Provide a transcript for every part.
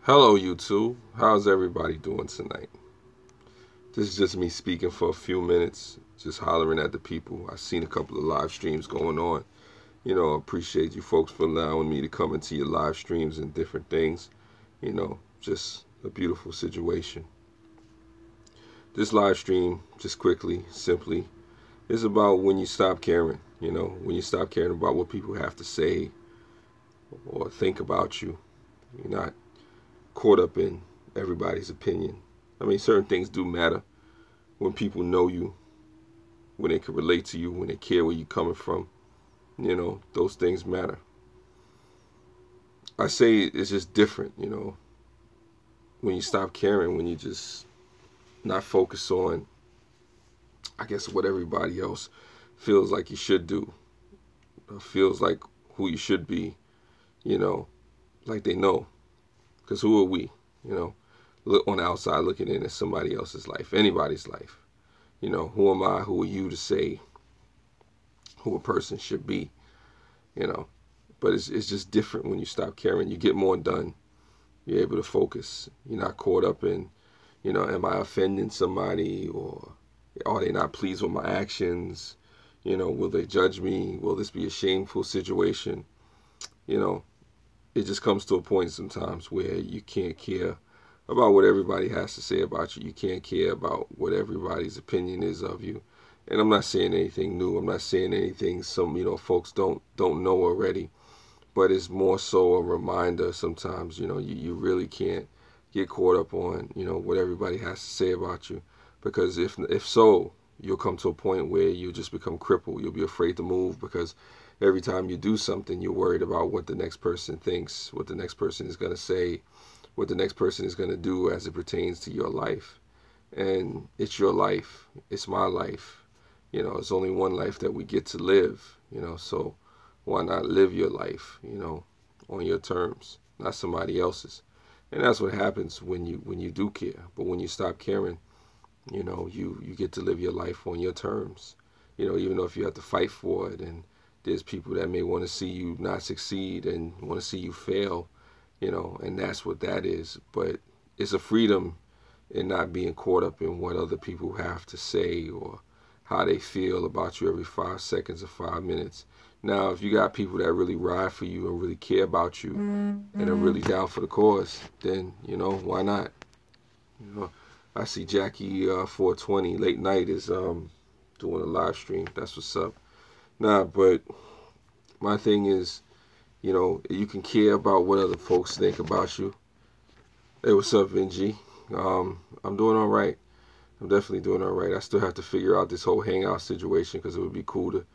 Hello, YouTube. How's everybody doing tonight? This is just me speaking for a few minutes, just hollering at the people. I've seen a couple of live streams going on. Appreciate you folks for allowing me to come into your live streams and different things. Just a beautiful situation. This live stream, just quickly, simply, is about when you stop caring. When you stop caring about what people have to say or think about you. You're not caught up in everybody's opinion. I mean, certain things do matter when people know you, when they can relate to you, when they care where you're coming from. Those things matter. I say it's just different, when you stop caring, when you just not focus on, I guess, what everybody else feels like you should do, or feels like who you should be, you know, like they know. Because who are we, you know, look on the outside looking in at somebody else's life, anybody's life. Who am I, who are you to say who a person should be, you know? But it's just different when you stop caring. You get more done. You're able to focus. You're not caught up in, am I offending somebody, or are they not pleased with my actions? Will they judge me? Will this be a shameful situation? You know, it just comes to a point sometimes where you can't care about what everybody has to say about you. You can't care about what everybody's opinion is of you. And I'm not saying anything new. I'm not saying anything some folks don't know already. But it's more so a reminder sometimes. You really can't get caught up on what everybody has to say about you, because if so, you'll come to a point where you just become crippled. You'll be afraid to move because every time you do something, you're worried about what the next person thinks, what the next person is going to say, what the next person is going to do as it pertains to your life. And it's your life. It's my life. It's only one life that we get to live. So why not live your life, on your terms, not somebody else's? And that's what happens when you do care. But when you stop caring, you get to live your life on your terms. Even though if you have to fight for it, and there's people that may want to see you not succeed and want to see you fail, and that's what that is. But it's a freedom in not being caught up in what other people have to say or how they feel about you every 5 seconds or 5 minutes. Now, if you got people that really ride for you and really care about you and are really down for the cause, then, why not? You know, I see Jackie 420 late night is doing a live stream. That's what's up. Nah, but my thing is, you can care about what other folks think about you. Hey, what's up, Vinji? I'm doing all right. I'm definitely doing all right. I still have to figure out this whole hangout situation, because it would be cool to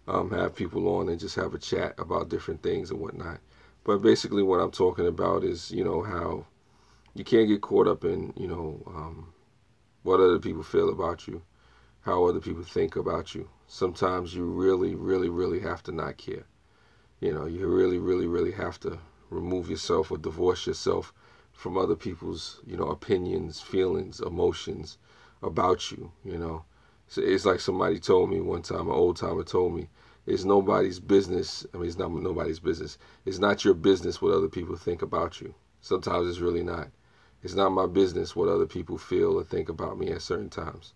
have people on and just have a chat about different things and whatnot. But basically, what I'm talking about is, how you can't get caught up in, what other people feel about you, how other people think about you. Sometimes you really, really, really have to not care. You really, really, really have to remove yourself or divorce yourself from other people's, opinions, feelings, emotions about you. So it's like somebody told me one time, an old timer told me, it's nobody's business. I mean, it's not nobody's business. It's not your business what other people think about you. Sometimes it's really not. It's not my business what other people feel or think about me at certain times.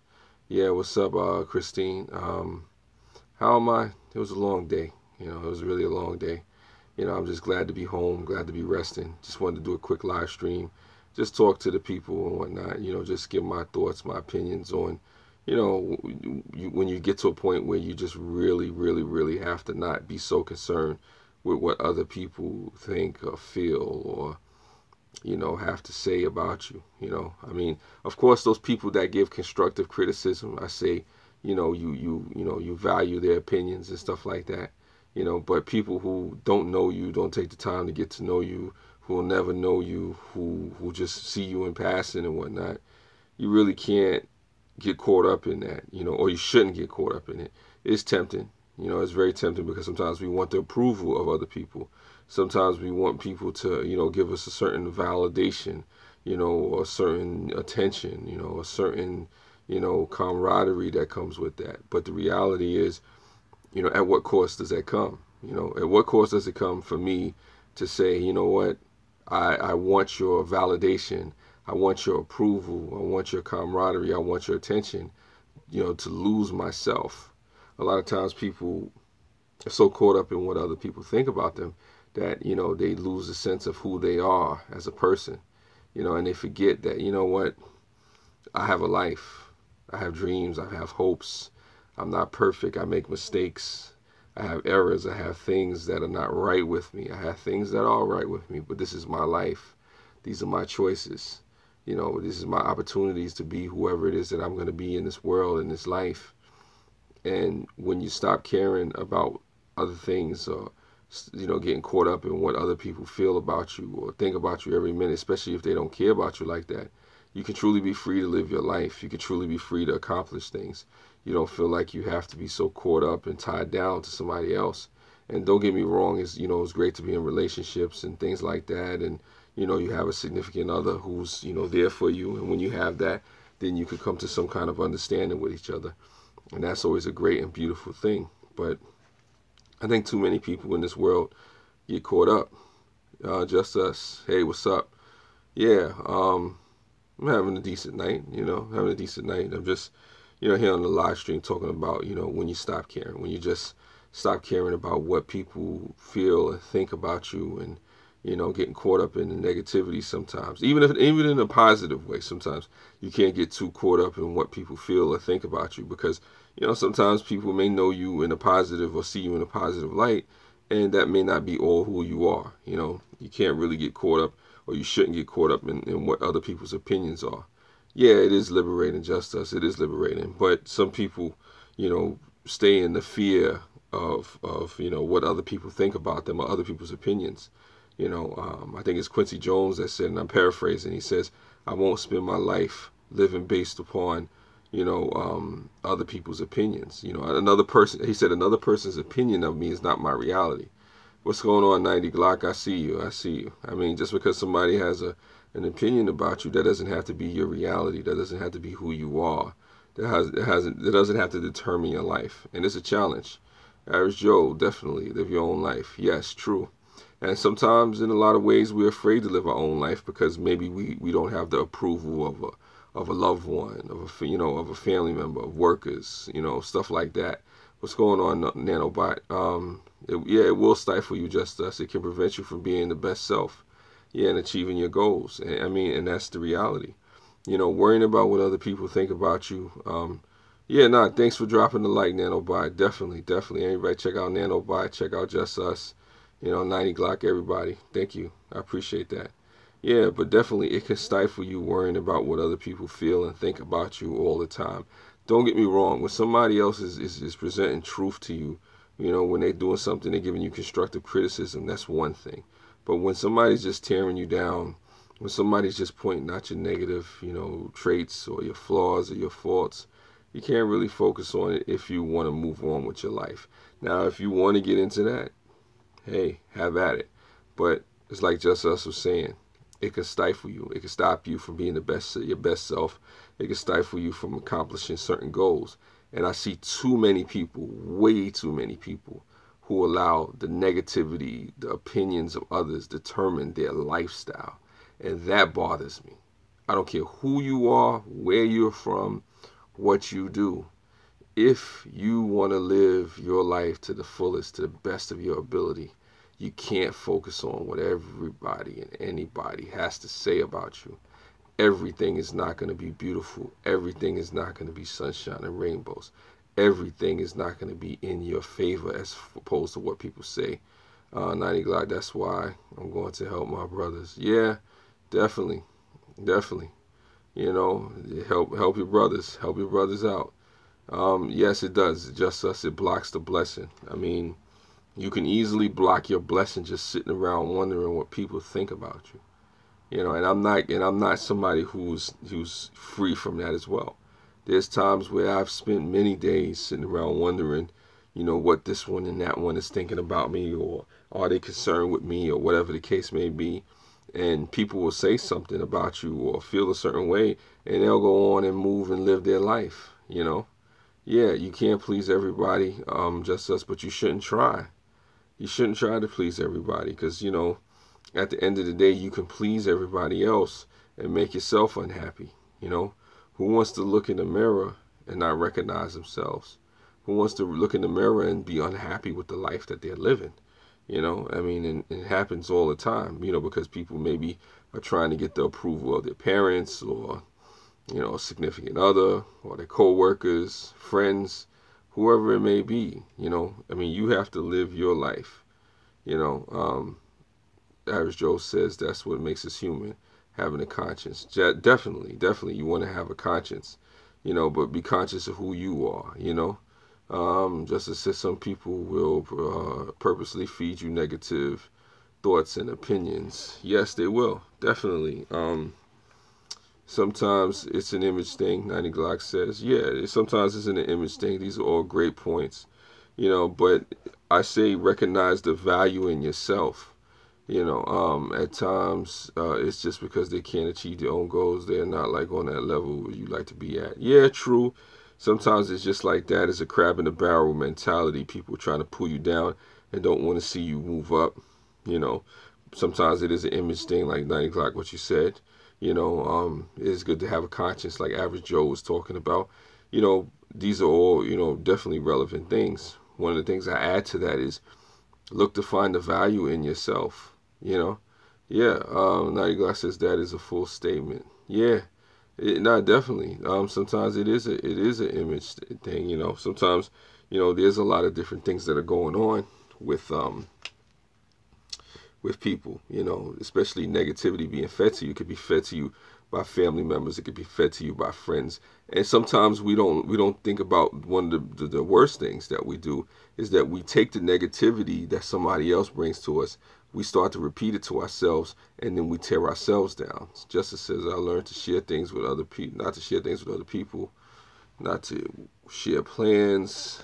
Yeah, what's up, Christine? How am I? It was a long day. It was really a long day. I'm just glad to be home, glad to be resting. Just wanted to do a quick live stream, just talk to the people and whatnot. Just give my thoughts, my opinions on, when you get to a point where you just really, really, really have to not be so concerned with what other people think or feel or, have to say about you. I mean, of course, those people that give constructive criticism, I say, you value their opinions and stuff like that. But people who don't know you, don't take the time to get to know you, who will never know you, who just see you in passing and whatnot, you really can't get caught up in that, or you shouldn't get caught up in it. It's tempting. It's very tempting, because sometimes we want the approval of other people. Sometimes we want people to, give us a certain validation, or a certain attention, a certain, camaraderie that comes with that. But the reality is, at what cost does that come? At what cost does it come for me to say, you know what, I want your validation. I want your approval. I want your camaraderie. I want your attention, to lose myself. A lot of times people are so caught up in what other people think about them that, they lose the sense of who they are as a person, and they forget that, what, I have a life. I have dreams. I have hopes. I'm not perfect. I make mistakes. I have errors. I have things that are not right with me. I have things that are right with me, but this is my life. These are my choices. This is my opportunities to be whoever it is that I'm going to be in this world, in this life. And when you stop caring about other things, or getting caught up in what other people feel about you or think about you every minute, especially if they don't care about you like that, you can truly be free to live your life. You can truly be free to accomplish things. You don't feel like you have to be so caught up and tied down to somebody else. And don't get me wrong, it's great to be in relationships and things like that, and you have a significant other who's there for you, and when you have that, then you could come to some kind of understanding with each other, and that's always a great and beautiful thing. But I think too many people in this world get caught up. Just us. Hey, what's up? Yeah, I'm having a decent night. Having a decent night. I'm just, here on the live stream talking about, when you stop caring, when you just stop caring about what people feel and think about you, and getting caught up in the negativity sometimes. Even in a positive way, sometimes you can't get too caught up in what people feel or think about you, because sometimes people may know you in a positive or see you in a positive light, and that may not be all who you are. You can't really get caught up, or you shouldn't get caught up in what other people's opinions are. Yeah, it is liberating, just us. It is liberating, but some people, stay in the fear of what other people think about them or other people's opinions. I think it's Quincy Jones that said, and I'm paraphrasing, he says, I won't spend my life living based upon, other people's opinions. Another person, he said, another person's opinion of me is not my reality. What's going on, 90 Glock? I see you. I see you. I mean, just because somebody has an opinion about you, that doesn't have to be your reality. That doesn't have to be who you are. That doesn't have to determine your life. And it's a challenge. Average Joe, definitely live your own life. Yes, true. And sometimes, in a lot of ways, we're afraid to live our own life because maybe we don't have the approval of a loved one, of a family member, of workers, stuff like that. What's going on, Nanobot? It will stifle you, just us. It can prevent you from being the best self, and achieving your goals. And that's the reality. Worrying about what other people think about you. Thanks for dropping the like, Nanobot. Definitely. Everybody check out Nanobot. Check out Just Us. 90 Glock, everybody. Thank you. I appreciate that. Yeah, but definitely it can stifle you worrying about what other people feel and think about you all the time. Don't get me wrong. When somebody else is presenting truth to you, when they're doing something, they're giving you constructive criticism, that's one thing. But when somebody's just tearing you down, when somebody's just pointing out your negative, traits or your flaws or your faults, you can't really focus on it if you want to move on with your life. Now, if you want to get into that, hey, have at it. But it's like Just Us was saying, it can stifle you. It can stop you from being your best self. It can stifle you from accomplishing certain goals. And I see too many people, way too many people, who allow the negativity, the opinions of others determine their lifestyle. And that bothers me. I don't care who you are, where you're from, what you do. If you want to live your life to the fullest, to the best of your ability, you can't focus on what everybody and anybody has to say about you. Everything is not going to be beautiful. Everything is not going to be sunshine and rainbows. Everything is not going to be in your favor as opposed to what people say. 90 Glock, that's why I'm going to help my brothers. Yeah, definitely. Help your brothers. Help your brothers out. Yes, it does. Just us, it blocks the blessing. You can easily block your blessing just sitting around wondering what people think about you. And I'm not somebody who's free from that as well. There's times where I've spent many days sitting around wondering, what this one and that one is thinking about me, or are they concerned with me, or whatever the case may be. And people will say something about you or feel a certain way, and they'll go on and move and live their life. Yeah, you can't please everybody, just us, but you shouldn't try. You shouldn't try to please everybody, because at the end of the day, you can please everybody else and make yourself unhappy. You know, who wants to look in the mirror and not recognize themselves? Who wants to look in the mirror and be unhappy with the life that they're living? You know, I mean, and it happens all the time, you know, because people maybe are trying to get the approval of their parents or, you know, a significant other or their co-workers, friends, whoever it may be. You know, I mean, you have to live your life. You know, Average Joe says that's what makes us human, having a conscience. Definitely, you want to have a conscience, you know, but be conscious of who you are, you know. Just as said, some people will purposely feed you negative thoughts and opinions. Yes, they will, definitely. Sometimes it's an image thing. 90 Glock says, yeah, sometimes it's an image thing. These are all great points, you know, but I say recognize the value in yourself. You know, at times it's just because they can't achieve their own goals. They're not like on that level where you like to be at. Yeah, true. Sometimes it's just like that. It's a crab in the barrel mentality. People trying to pull you down and don't want to see you move up. You know, sometimes it is an image thing, like 90 o'clock, what you said. You know, it's good to have a conscience, like Average Joe was talking about. You know, these are all, you know, definitely relevant things. One of the things I add to that is look to find the value in yourself. You know, yeah. 90 Glass says that is a full statement. Yeah, not definitely. Sometimes it is an image thing. You know, sometimes you know there's a lot of different things that are going on with with people. You know, especially negativity being fed to you. It could be fed to you by family members. It could be fed to you by friends. And sometimes we don't think about one of the worst things that we do is that we take the negativity that somebody else brings to us, we start to repeat it to ourselves, and then we tear ourselves down. Justice says, I learned to share things with other people, not to share things with other people, not to share plans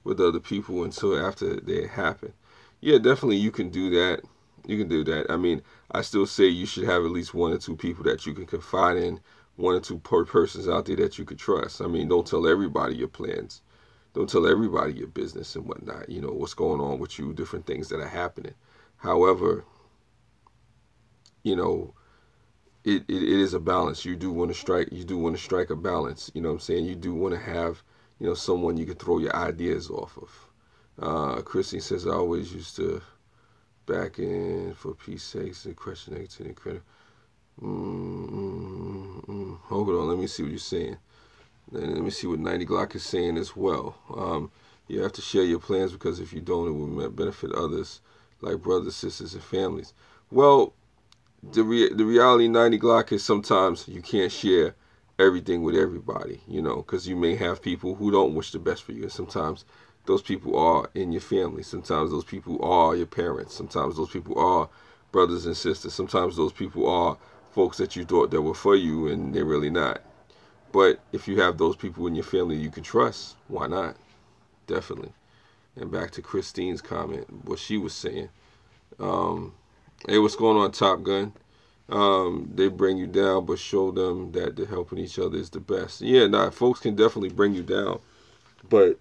with other people until after they happen. Yeah, definitely you can do that. You can do that. I mean, I still say you should have at least one or two people that you can confide in, one or two persons out there that you can trust. I mean, don't tell everybody your plans. Don't tell everybody your business and whatnot. You know, what's going on with you, different things that are happening. However, you know, it is a balance. You do want to strike. You do want to strike a balance. You know what I'm saying? You do want to have, you know, someone you can throw your ideas off of. Christine says, I always used to back in for peace sakes and question negativity and credit. Hold on, let me see what you're saying. Let me see what 90 Glock is saying as well. You have to share your plans because if you don't, it will benefit others, like brothers, sisters, and families. Well, the reality 90 Glock is sometimes you can't share everything with everybody, you know, because you may have people who don't wish the best for you, and sometimes those people are in your family. Sometimes those people are your parents. Sometimes those people are brothers and sisters. Sometimes those people are folks that you thought that were for you and they're really not. But if you have those people in your family you can trust, why not? Definitely. And back to Christine's comment, what she was saying. Um, hey, what's going on, Top Gun? They bring you down, but show them that the helping each other is the best. Yeah, nah, folks can definitely bring you down, but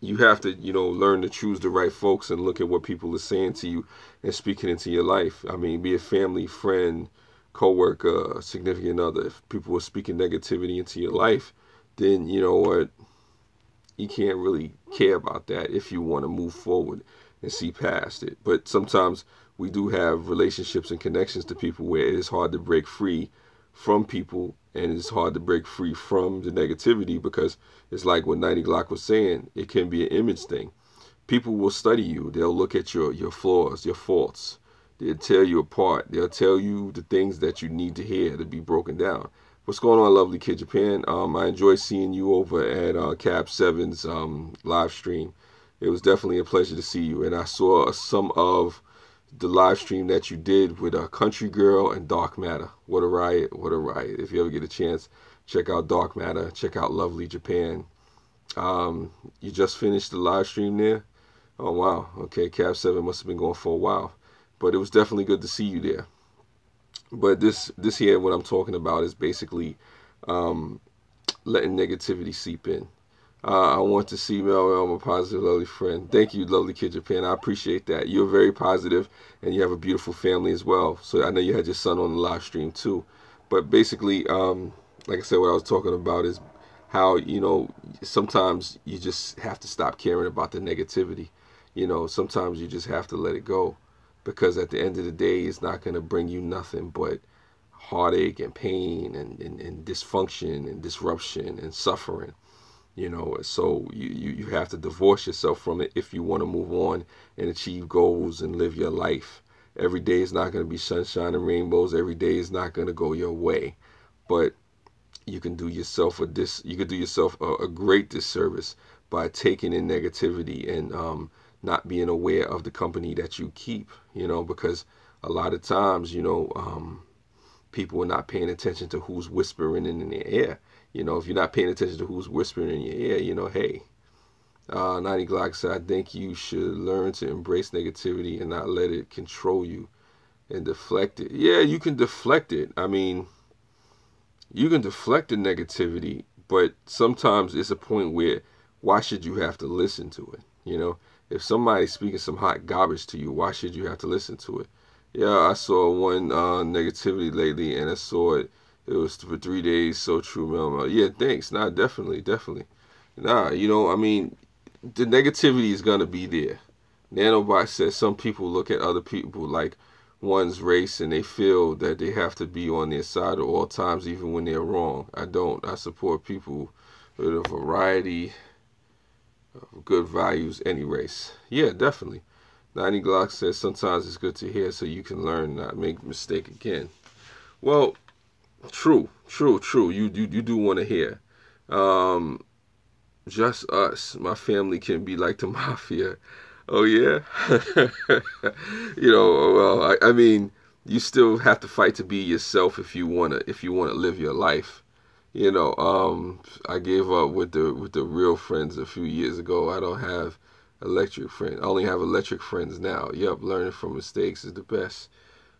you have to, you know, learn to choose the right folks and look at what people are saying to you and speaking into your life. I mean, be a family, friend, co-worker, significant other. If people are speaking negativity into your life, then you know what? You can't really care about that if you want to move forward and see past it. But sometimes we do have relationships and connections to people where it is hard to break free from people and it's hard to break free from the negativity because it's like what 90 Glock was saying, it can be an image thing. People will study you. They'll look at your flaws, your faults. They'll tear you apart. They'll tell you the things that you need to hear to be broken down. What's going on, lovely kid Japan? I enjoy seeing you over at Cap 7's live stream. It was definitely a pleasure to see you. And I saw some of the live stream that you did with Country Girl and Dark Matter. What a riot. What a riot. If you ever get a chance, check out Dark Matter. Check out Lovely Japan. You just finished the live stream there? Oh, wow. Okay, Cap 7 must have been going for a while. But it was definitely good to see you there. But this here, what I'm talking about is basically letting negativity seep in. I want to see Mel, my positive, lovely friend. Thank you, lovely kid Japan. I appreciate that. You're very positive, and you have a beautiful family as well. So I know you had your son on the live stream too. But basically, like I said, what I was talking about is how, sometimes you just have to stop caring about the negativity. Sometimes you just have to let it go, because at the end of the day, it's not going to bring you nothing but heartache and pain and dysfunction and disruption and suffering. So you have to divorce yourself from it if you want to move on and achieve goals and live your life. Every day is not going to be sunshine and rainbows. Every day is not going to go your way. But you can do yourself a great disservice by taking in negativity and not being aware of the company that you keep. Because a lot of times, people are not paying attention to who's whispering in their ear. If you're not paying attention to who's whispering in your ear, hey. 90 Glock said, I think you should learn to embrace negativity and not let it control you and deflect it. Yeah, you can deflect it. I mean, you can deflect the negativity, but sometimes it's a point where, why should you have to listen to it? If somebody's speaking some hot garbage to you, why should you have to listen to it? Yeah, I saw one negativity lately, and I saw it. It was for 3 days. So true, Mel. Yeah, thanks. Nah, definitely. Nah, I mean, the negativity is gonna be there. Nanobot says some people look at other people like one's race, and they feel that they have to be on their side at all times, even when they're wrong. I don't. I support people with a variety of good values, any race. Yeah, definitely. 90 Glock says sometimes it's good to hear so you can learn and not make a mistake again. Well, true. You do want to hear. Just us. My family can be like the mafia. Oh yeah. Well, I mean, you still have to fight to be yourself if you wanna live your life. I gave up with the real friends a few years ago. I don't have electric friends. I only have electric friends now. Yep, learning from mistakes is the best.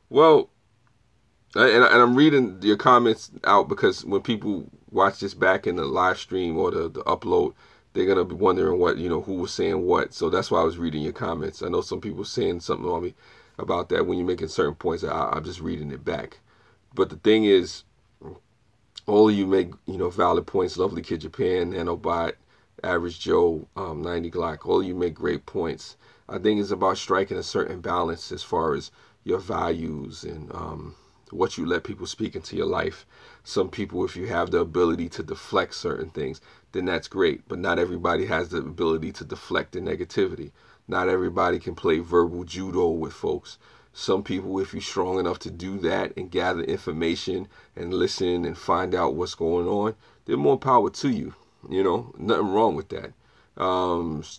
Well, and I'm reading your comments out because when people watch this back in the live stream or the upload, they're gonna be wondering what who was saying what. So that's why I was reading your comments. I know some people saying something on me about that when you're making certain points. I'm just reading it back. But the thing is, all of you make valid points. Lovely Kid Japan, Nanobot, Average Joe, 90 Glock. All of you make great points. I think it's about striking a certain balance as far as your values and what you let people speak into your life. Some people, if you have the ability to deflect certain things, then that's great. But not everybody has the ability to deflect the negativity. Not everybody can play verbal judo with folks. Some people, if you're strong enough to do that and gather information and listen and find out what's going on, then more power to you. Nothing wrong with that.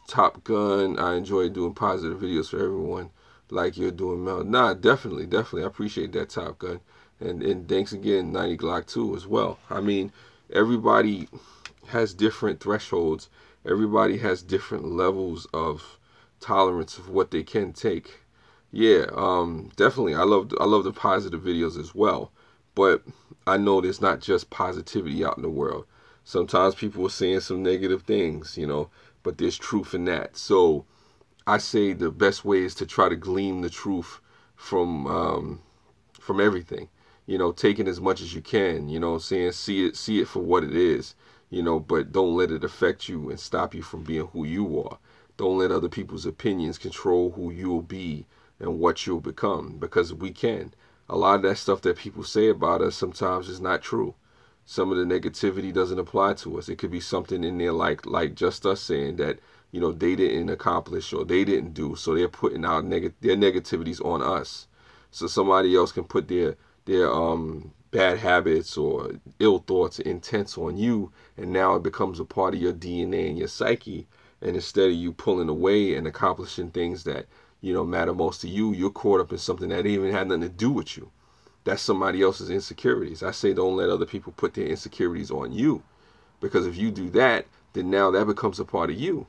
Top Gun, I enjoy doing positive videos for everyone like you're doing, Mel. Nah, definitely. I appreciate that, Top Gun. And thanks again, 90 Glock too, as well. I mean, everybody has different thresholds. Everybody has different levels of tolerance of what they can take. Yeah, definitely. I love the positive videos as well. But I know there's not just positivity out in the world. Sometimes people are saying some negative things, but there's truth in that. So I say the best way is to try to glean the truth from everything. Taking as much as you can. Saying see it for what it is. But don't let it affect you and stop you from being who you are. Don't let other people's opinions control who you'll be and what you'll become, because we can. A lot of that stuff that people say about us sometimes is not true. Some of the negativity doesn't apply to us. It could be something in there like just us saying that they didn't accomplish or they didn't do, so they're putting out their negativities on us. So somebody else can put their bad habits or ill thoughts and intents on you, and now it becomes a part of your DNA and your psyche. And instead of you pulling away and accomplishing things that matter most to you, you're caught up in something that even had nothing to do with you. That's somebody else's insecurities. I say don't let other people put their insecurities on you, because if you do that, then now that becomes a part of you.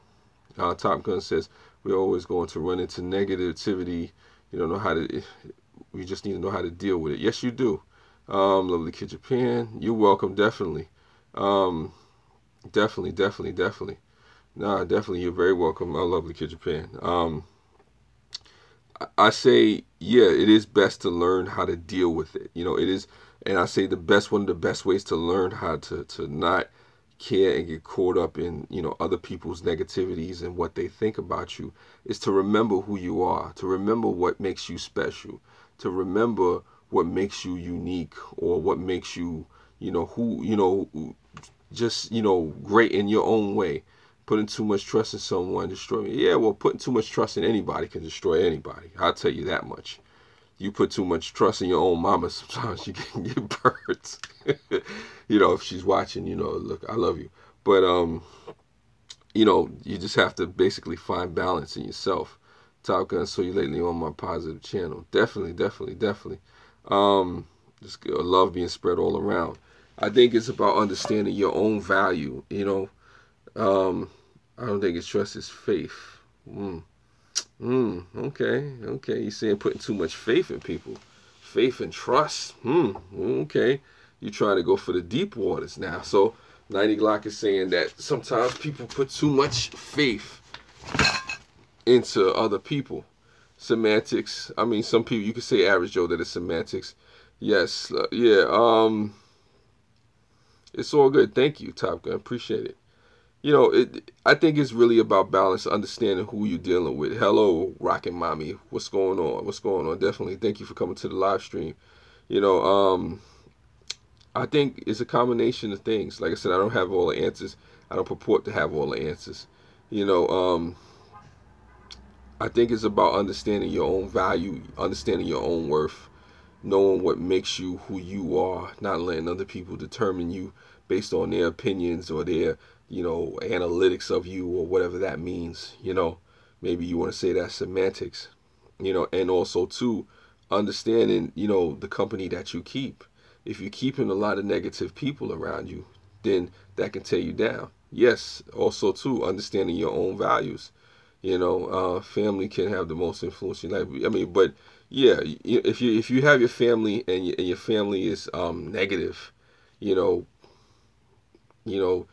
Top Gun says we're always going to run into negativity. You don't know how to. We just need to know how to deal with it. Yes, you do. Lovely Kid Japan, you're welcome. Definitely. Definitely. Nah, definitely. You're very welcome. I lovely Kid Japan. I say, yeah, it is best to learn how to deal with it. It is, and I say one of the best ways to learn how to not care and get caught up in, other people's negativities and what they think about you is to remember who you are, to remember what makes you special, to remember what makes you unique or what makes you, just, great in your own way. Putting too much trust in someone destroy me. Yeah, well, putting too much trust in anybody can destroy anybody. I'll tell you that much. You put too much trust in your own mama, sometimes you can get burnt. If she's watching, look, I love you. But you just have to basically find balance in yourself. Top Gun saw you lately on my positive channel. Definitely, definitely, definitely. Just love being spread all around. I think it's about understanding your own value. I don't think it's trust, it's faith. Okay. You're saying putting too much faith in people. Faith and trust. Okay. You're trying to go for the deep waters now. So 90 Glock is saying that sometimes people put too much faith into other people. Semantics. I mean, some people, you could say average Joe that it's semantics. Yes. Yeah. It's all good. Thank you, Top Gun. Appreciate it. I think it's really about balance, understanding who you're dealing with. Hello, Rockin' Mommy. What's going on? What's going on? Definitely. Thank you for coming to the live stream. I think it's a combination of things. Like I said, I don't have all the answers. I don't purport to have all the answers. I think it's about understanding your own value, understanding your own worth, knowing what makes you who you are, not letting other people determine you based on their opinions or their, analytics of you or whatever that means. Maybe you want to say that's semantics, and also too, understanding, the company that you keep. If you're keeping a lot of negative people around you, then that can tear you down. Yes, also too, understanding your own values. Family can have the most influence in life. I mean, but yeah, if you have your family and your family is negative, you know, you know,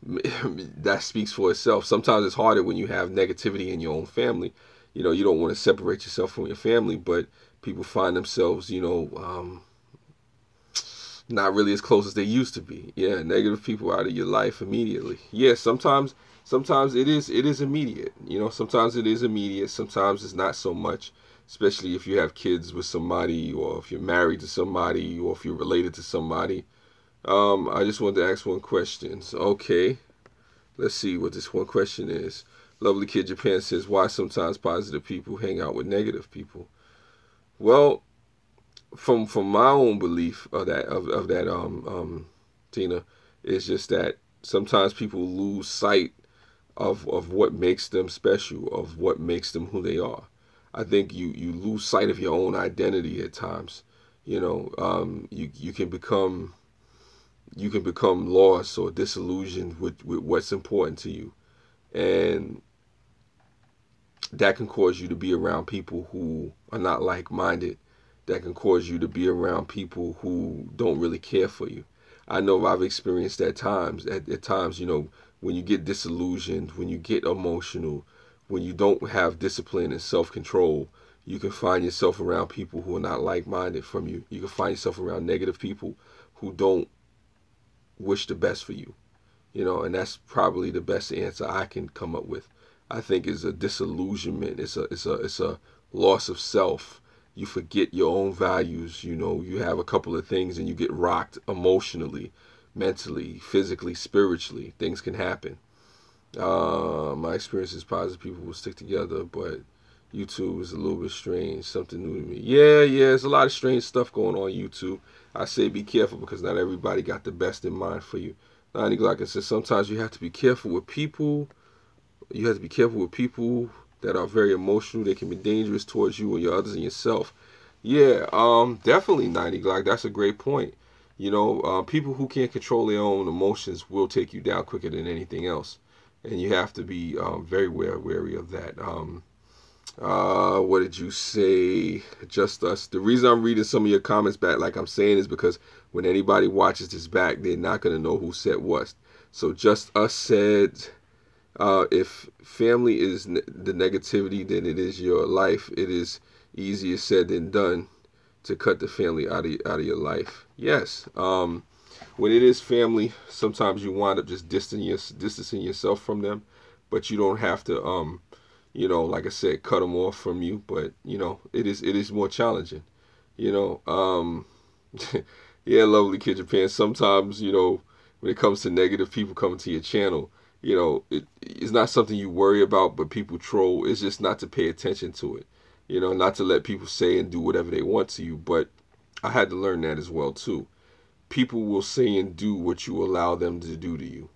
that speaks for itself. Sometimes it's harder when you have negativity in your own family. You don't want to separate yourself from your family, but people find themselves, not really as close as they used to be. Yeah, negative people out of your life immediately. Yeah, sometimes it is immediate. Sometimes it is immediate. Sometimes it's not so much, especially if you have kids with somebody, or if you're married to somebody, or if you're related to somebody. I just wanted to ask one question. Okay, let's see what this one question is. Lovely Kid Japan says, why sometimes positive people hang out with negative people? Well, from my own belief of that Tina, is just that sometimes people lose sight of what makes them special, of what makes them who they are. I think you lose sight of your own identity at times. You can become lost or disillusioned with what's important to you, and that can cause you to be around people who are not like-minded. That can cause you to be around people who don't really care for you. I know I've experienced that times. At times, when you get disillusioned, when you get emotional, when you don't have discipline and self-control, you can find yourself around people who are not like-minded from you. You can find yourself around negative people who don't wish the best for you. And that's probably the best answer I can come up with. I think is a disillusionment. It's a loss of self. You forget your own values. You have a couple of things and you get rocked emotionally, mentally, physically, spiritually. Things can happen. My experience is positive people will stick together, but YouTube is a little bit strange, something new to me. Yeah, there's a lot of strange stuff going on YouTube. I say be careful because not everybody got the best in mind for you. 90 Glock says sometimes you have to be careful with people. You have to be careful with people that are very emotional. They can be dangerous towards you or your others and yourself. Yeah, definitely 90 Glock. That's a great point. People who can't control their own emotions will take you down quicker than anything else. And you have to be very wary of that. What did you say? Just Us. The reason I'm reading some of your comments back like I'm saying is because when anybody watches this back, they're not going to know who said what. So Just Us said, If family is the negativity, then it is your life. It is easier said than done to cut the family out of your life. Yes. When it is family, sometimes you wind up just distancing yourself from them, but you don't have to, like I said, cut them off from you. But it is more challenging. You know, yeah, lovely kid Japan. Sometimes when it comes to negative people coming to your channel, it's not something you worry about, but people troll. It's just not to pay attention to it. Not to let people say and do whatever they want to you. But I had to learn that as well too. People will say and do what you allow them to do to you.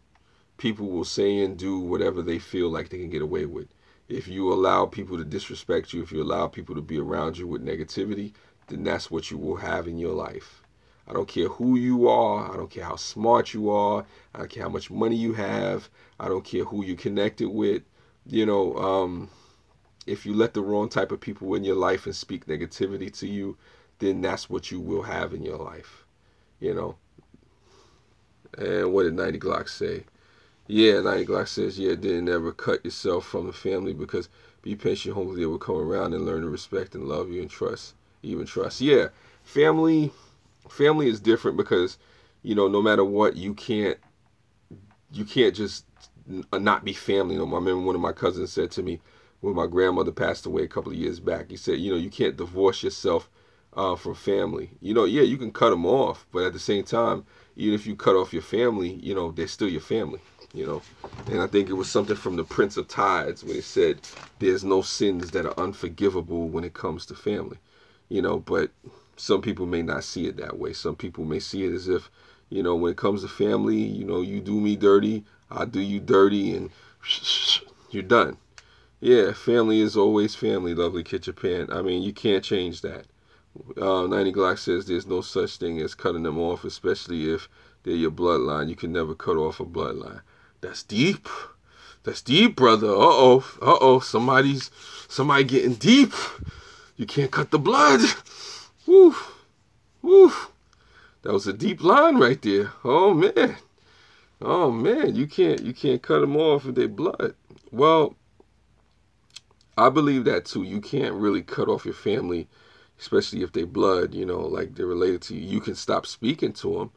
People will say and do whatever they feel like they can get away with. If you allow people to disrespect you, if you allow people to be around you with negativity, then that's what you will have in your life. I don't care who you are. I don't care how smart you are. I don't care how much money you have. I don't care who you're connected with. If you let the wrong type of people in your life and speak negativity to you, then that's what you will have in your life. You know. And what did 90 Glock say? Yeah, 90 Glock says, yeah, didn't ever cut yourself from the family because be patient, hopefully they will come around and learn to respect and love you and trust, even trust. Yeah, family is different because, no matter what, you can't just not be family no more. I remember one of my cousins said to me when my grandmother passed away a couple of years back, he said, you can't divorce yourself from family. Yeah, you can cut them off, but at the same time, even if you cut off your family, they're still your family. And I think it was something from the Prince of Tides when it said there's no sins that are unforgivable when it comes to family. But some people may not see it that way. Some people may see it as if, when it comes to family, you do me dirty, I do you dirty, and you're done. Yeah, family is always family, lovely Kid Japan. I mean, you can't change that. 90 Glock says there's no such thing as cutting them off, especially if they're your bloodline. You can never cut off a bloodline. That's deep. That's deep, brother. Uh-oh. Somebody getting deep. You can't cut the blood. Woo. Woo. That was a deep line right there. Oh man. You can't cut them off with their blood. Well, I believe that too. You can't really cut off your family, especially if they blood, like they're related to you. You can stop speaking to them.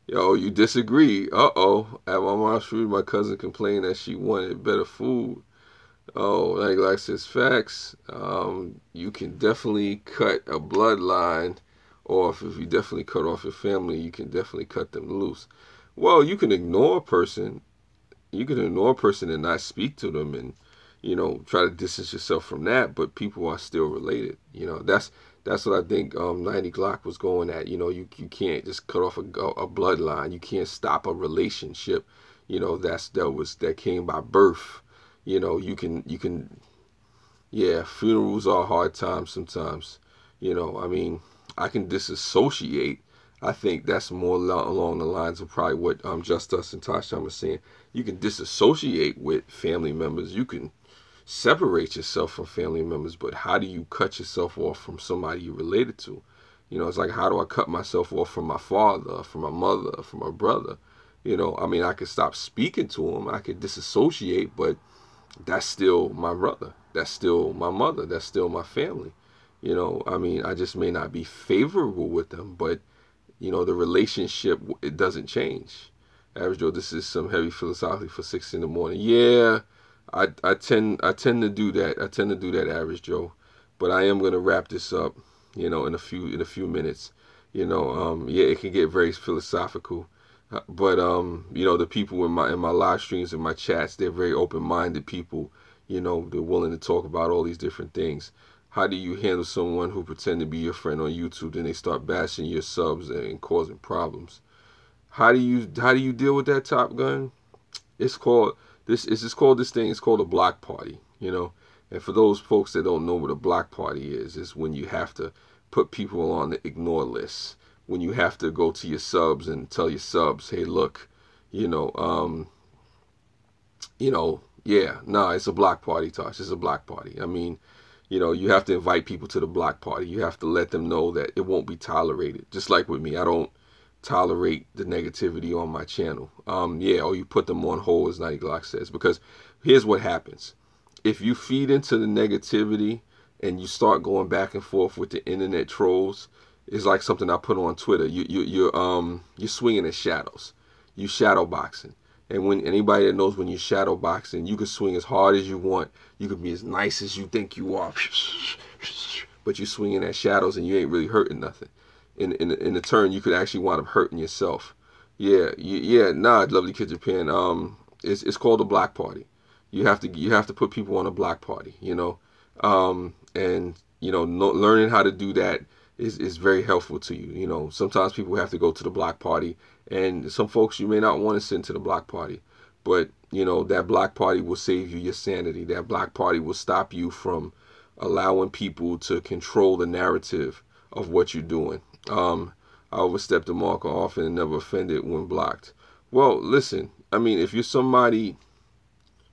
Yo, you disagree. Uh-oh. At my mom's food, my cousin complained that she wanted better food. Oh, like says facts. You can definitely cut a bloodline off. If you definitely cut off your family, you can definitely cut them loose. Well, you can ignore a person. You can ignore a person and not speak to them and, try to distance yourself from that, but people are still related. That's what I think 90 Glock was going at. You can't just cut off a bloodline. You can't stop a relationship. That came by birth. You can yeah, funerals are hard times sometimes. I can disassociate. I think that's more along the lines of probably what Just Us and Tasha was saying. You can disassociate with family members. You can separate yourself from family members, but how do you cut yourself off from somebody you're related to? It's like, how do I cut myself off from my father, from my mother, from my brother? I could stop speaking to him. I could disassociate, but that's still my brother. That's still my mother. That's still my family. I just may not be favorable with them, but, the relationship, it doesn't change. Average Joe, this is some heavy philosophy for 6 in the morning. Yeah, I tend to do that. I tend to do that, Average Joe. But I am gonna wrap this up, in a few minutes. Yeah, it can get very philosophical. But the people in my live streams and my chats, they're very open-minded people. They're willing to talk about all these different things. How do you handle someone who pretend to be your friend on YouTube, then they start bashing your subs and causing problems? How do you deal with that, Top Gun? It's called this thing. It's called a block party. And for those folks that don't know what a block party is, it's when you have to put people on the ignore list. When you have to go to your subs and tell your subs, hey, look, yeah, no, it's a block party, Tosh. It's a block party. You have to invite people to the block party. You have to let them know that it won't be tolerated. Just like with me, I don't tolerate the negativity on my channel. Or you put them on hold, as 90 Glock says, because Here's what happens. If you feed into the negativity and you start going back and forth with the internet trolls, it's like something I put on Twitter. You're swinging at shadows. You shadow boxing. And when anybody that knows when you're shadow boxing, you can swing as hard as you want. You can be as nice as you think you are. But you're swinging at shadows and you ain't really hurting nothing. In the turn, you could actually wind up hurting yourself. Lovely Kid Japan. It's called a block party. You have to put people on a block party. Learning how to do that is very helpful to you. Sometimes people have to go to the block party, and some folks you may not want to send to the block party, but that block party will save you your sanity. That block party will stop you from allowing people to control the narrative of what you're doing. I overstepped the marker often and never offended when blocked. Well, listen, if you're somebody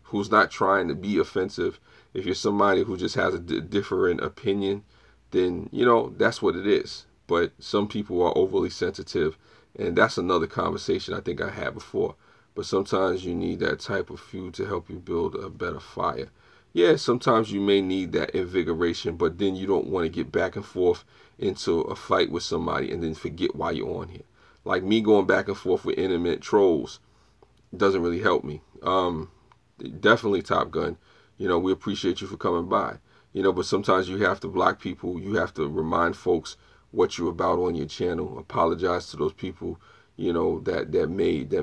who's not trying to be offensive, if you're somebody who just has a different opinion, then, that's what it is. But some people are overly sensitive, and that's another conversation I think I had before. But sometimes you need that type of fuel to help you build a better fire. Yeah, sometimes you may need that invigoration, but then you don't want to get back and forth into a fight with somebody and then forget why you're on here. Like me going back and forth with internet trolls doesn't really help me. Definitely Top Gun. We appreciate you for coming by. But sometimes you have to block people. You have to remind folks what you're about on your channel. Apologize to those people, that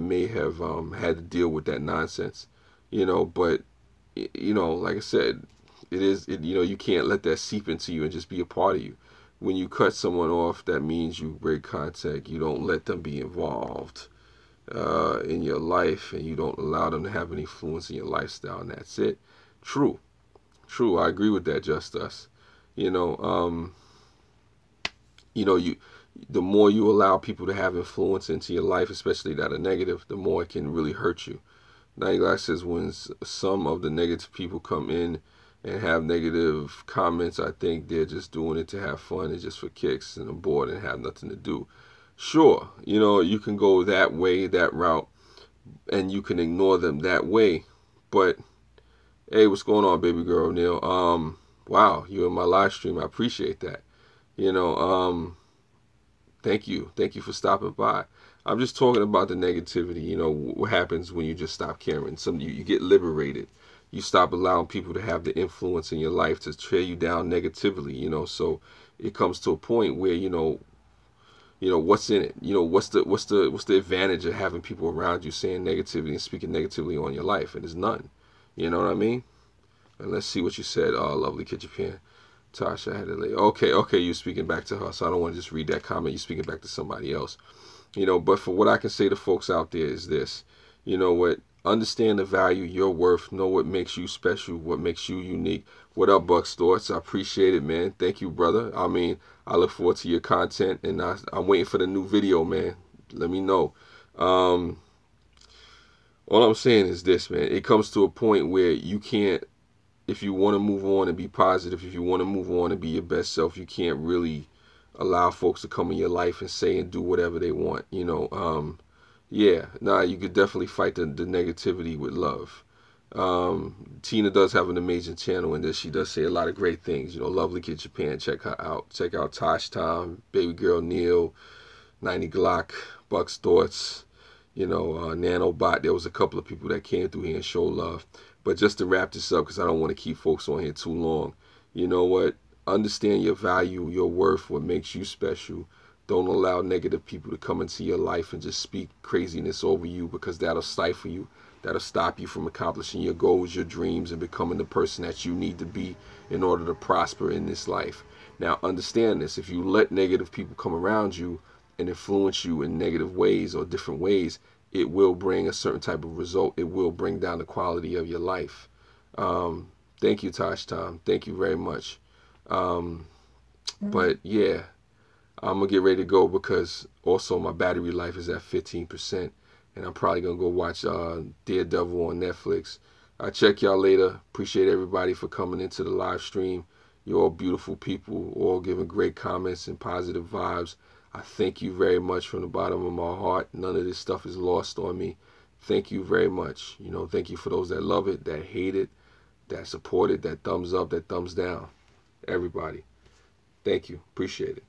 may have had to deal with that nonsense. But like I said, you can't let that seep into you and just be a part of you. When you cut someone off, that means you break contact. You don't let them be involved in your life, and you don't allow them to have any influence in your lifestyle, and that's it. True. I agree with that, Just Us. The more you allow people to have influence into your life, especially that are negative, the more it can really hurt you. Night Glass says when some of the negative people come in and have negative comments, I think they're just doing it to have fun and just for kicks and are bored and have nothing to do. Sure, you can go that way, that route, and you can ignore them that way. But hey, what's going on, baby girl, Neil? Wow, you're in my live stream. I appreciate that. Thank you for stopping by. I'm just talking about the negativity. What happens when you just stop caring. You get liberated. You stop allowing people to have the influence in your life to tear you down negatively. So it comes to a point where what's in it. What's the advantage of having people around you saying negativity and speaking negatively on your life? And there's none. You know what I mean? And let's see what you said. Lovely Kid Japan. Tasha had it. Okay, you're speaking back to her, so I don't want to just read that comment. You're speaking back to somebody else. But for what I can say to folks out there is this. What? Understand the value, your worth. Know what makes you special, what makes you unique. What up, Buck's Thoughts? I appreciate it, man. Thank you, brother. I look forward to your content, and I'm waiting for the new video, man. Let me know. All I'm saying is this, man. It comes to a point where you can't, if you want to move on and be positive, if you want to move on and be your best self, you can't really allow folks to come in your life and say and do whatever they want. You could definitely fight the negativity with love. Tina does have an amazing channel in this. She does say a lot of great things. Lovely Kid Japan. Check her out. Check out Tosh Tom, Baby Girl Neil, 90 Glock, Buck's Thoughts, Nanobot. There was a couple of people that came through here and showed love. But just to wrap this up, because I don't want to keep folks on here too long, you know what? Understand your value, your worth, what makes you special. Don't allow negative people to come into your life and just speak craziness over you, because that'll stifle you. That'll stop you from accomplishing your goals, your dreams, and becoming the person that you need to be in order to prosper in this life. Now, understand this. If you let negative people come around you and influence you in negative ways or different ways, it will bring a certain type of result. It will bring down the quality of your life. Thank you, Tosh Tom. Thank you very much. But yeah, I'm going to get ready to go because also my battery life is at 15%. And I'm probably going to go watch Daredevil on Netflix. I'll check y'all later. Appreciate everybody for coming into the live stream. You're all beautiful people, all giving great comments and positive vibes. I thank you very much from the bottom of my heart. None of this stuff is lost on me. thank you very much. You know, thank you for those that love it, that hate it, that support it, that thumbs up, that thumbs down. Everybody, thank you. Appreciate it.